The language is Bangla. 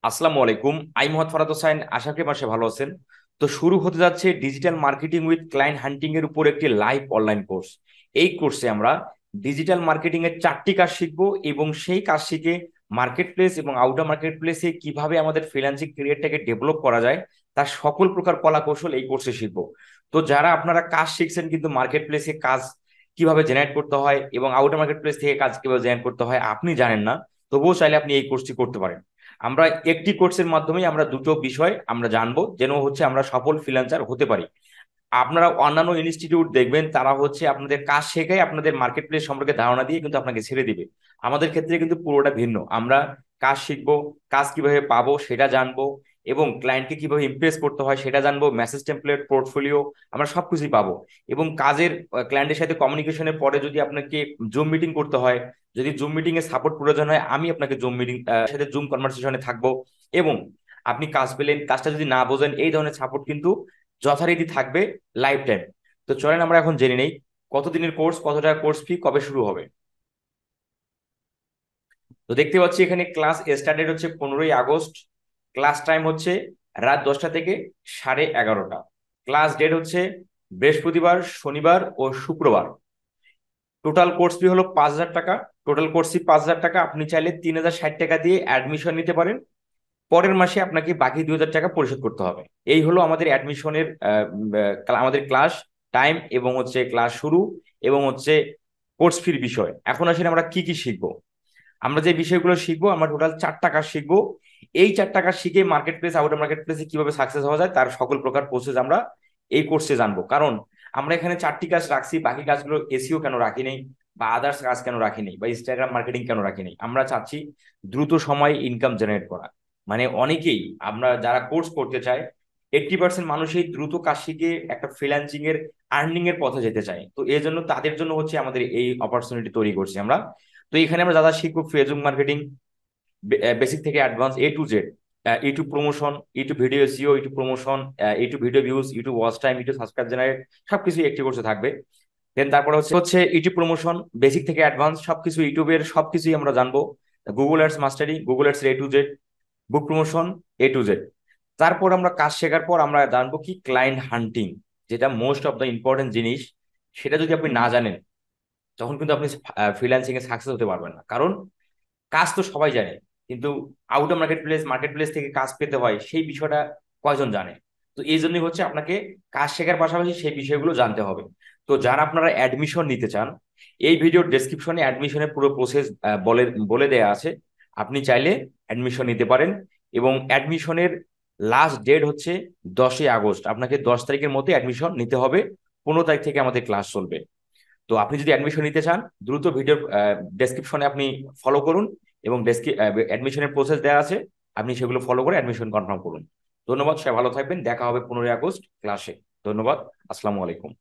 আসসালামু আলাইকুম। মোহাম্মদ ফরাদ হোসেন, আশা করি মাসে ভালো আছেন। তো শুরু হতে যাচ্ছে ডিজিটাল মার্কেটিং উইথ ক্লায়েন্ট হান্টিং এর উপর একটি লাইভ অনলাইন কোর্স। এই কোর্সে আমরা ডিজিটাল মার্কেটিং এর 4টি কাজ শিখবো এবং সেই কাজ শিখে মার্কেট প্লেস এবং আউটার মার্কেট প্লেসে কিভাবে আমাদের ফ্রিল্যান্সিং ক্যারিয়ারটাকে ডেভেলপ করা যায় তার সকল প্রকার কলা কৌশল এই কোর্সে শিখবো। তো যারা আপনারা কাজ শিখছেন কিন্তু মার্কেট প্লেসে কাজ কিভাবে জেনারেট করতে হয় এবং আউটার মার্কেট প্লেস থেকে কাজ কিভাবে জেনারেট করতে হয় আপনি জানেন না, তবুও চাইলে আপনি এই কোর্সটি করতে পারেন। আমরা একটি কোর্সের মাধ্যমে আমরা দুটো বিষয় আমরা জানবো, যেন হচ্ছে আমরা সফল ফ্রিল্যান্সার হতে পারি। আপনারা অন্যান্য ইনস্টিটিউট দেখবেন, তারা হচ্ছে আপনাদের কাজ শেখায়, আপনাদের মার্কেট প্লেস সম্পর্কে ধারণা দিয়ে কিন্তু আপনাকে ছেড়ে দিবে। আমাদের ক্ষেত্রে কিন্তু পুরোটা ভিন্ন। আমরা কাজ শিখবো, কাজ কিভাবে পাবো সেটা জানবো, এবং ক্লায়েন্টকে কিভাবে ইমপ্রেস করতে হয় সেটা জানবো, মেসেজ টেমপ্লেট, পোর্টফোলিও, আমরা সবকিছুই পাবো। এবং কাজের ক্লায়েন্টের সাথে কমিউনিকেশনের পরে যদি আপনাকে জুম মিটিং করতে হয়, যদি জুম মিটিং এর সাপোর্ট প্রয়োজন হয়, আমি আপনাকে জুম মিটিং সাথে জুম কনভারসেশনে থাকবো। এবং আপনি কাজ পেলেন, কাজটা যদি না বোঝেন, এই ধরনের সাপোর্ট কিন্তু যথারীতি থাকবে লাইফ টাইম। তো চলেন আমরা এখন জেনে নেই কতদিনের কোর্স, কত টাকা কোর্স ফি, কবে শুরু হবে। তো দেখতে পাচ্ছি এখানে ক্লাস স্টার্ট ডেট হচ্ছে 15ই আগস্ট। ক্লাস টাইম হচ্ছে রাত 10টা থেকে 11:30। ক্লাস ডেট হচ্ছে বৃহস্পতিবার, শনিবার ও শুক্রবার। টোটাল কোর্স ফি হলো 5,000 টাকা। টোটাল কোর্স ফি 5,000 টাকা। আপনি চাইলে 3,060 টাকা দিয়ে অ্যাডমিশন নিতে পারেন। পরের মাসে আপনাকে বাকি 2,000 টাকা পরিশোধ করতে হবে। এই হলো আমাদের অ্যাডমিশনের আমাদের ক্লাস টাইম এবং হচ্ছে ক্লাস শুরু এবং হচ্ছে কোর্স ফির বিষয়। এখন আসলে আমরা কি কি শিখবো। আমরা যে বিষয়গুলো শিখবো, আমরা টোটাল 4টা কাজ শিখবো। এই 4টা কাজ শিখে মার্কেট প্লেস, আউটার মার্কেট প্লেসে কিভাবে সাকসেস হওয়া যায় তার সকল প্রকার প্রসেস আমরা এই কোর্সে জানবো। কারণ আমরা এখানে 4টি কাজ রাখছি, বাকি কাজগুলো এসিও কেন রাখি নেই, বা আদার্স কাজ কেন রাখি নেই, বা ইনস্টাগ্রাম মার্কেটিং কেন রাখি নেই। আমরা চাচ্ছি দ্রুত সময়ে ইনকাম জেনারেট করা। মানে অনেকেই, আমরা যারা কোর্স করতে চায়, 80% মানুষই দ্রুত কাজ শিখে একটা ফ্রিল্যান্সিং এর আর্নিং এর পথে যেতে চায়। তো এই জন্য তাদের জন্য হচ্ছে আমাদের এই অপরচুনিটি তৈরি করছি আমরা। তো এখানে আমরা যারা শিখবো ফেসবুক মার্কেটিং বেসিক থেকে advance A to Z, YouTube promotion, YouTube video SEO, YouTube promotion, YouTube video views, YouTube watch time, YouTube subscribe generate, সবকিছু একটি কোর্সে থাকবে। দেন তারপরে হচ্ছে হচ্ছে ইউটিউব প্রমোশন বেসিক থেকে অ্যাডভান্স সবকিছু, ইউটিউবের সবকিছুই আমরা জানবো। Google ads mastery, Google ads A to Z, book promotion A to Z। তারপর আমরা কাজ শেখার পর আমরা জানবো কি ক্লায়েন্ট হান্টিং, যেটা মোস্ট অফ দ্য ইম্পর্টেন্ট জিনিস। সেটা যদি আপনি না জানেন, তখন কিন্তু আপনি ফ্রিল্যান্সিং এ সাকসেস হতে পারবেন না। কারণ কাজ তো সবাই জানে, কিন্তু আউটার মার্কেট প্লেস থেকে কাজ পেতে হয় সেই বিষয়টা কয়জন জানে। তো এই জন্যই হচ্ছে আপনাকে কাজ শেখার পাশাপাশি সেই বিষয়গুলো জানতে হবে। তো যারা আপনারা অ্যাডমিশন নিতে চান, এই ভিডিওর ডেসক্রিপশনে অ্যাডমিশনের পুরো প্রসেস বলে বলে দেয়া আছে। আপনি চাইলে অ্যাডমিশন নিতে পারেন। এবং অ্যাডমিশনের লাস্ট ডেট হচ্ছে 10ই আগস্ট। আপনাকে 10 তারিখের মধ্যে অ্যাডমিশন নিতে হবে। 15 তারিখ থেকে আমাদের ক্লাস চলবে। তো আপনি যদি অ্যাডমিশন নিতে চান, দ্রুত ভিডিওর ডেসক্রিপশনে আপনি ফলো করুন, এবং অ্যাডমিশনের প্রসেস দেওয়া আছে, আপনি সেগুলো ফলো করে অ্যাডমিশন কনফার্ম করুন। ধন্যবাদ, সবাই ভালো থাকবেন। দেখা হবে 15ই আগস্ট ক্লাসে। ধন্যবাদ। আসসালামু আলাইকুম।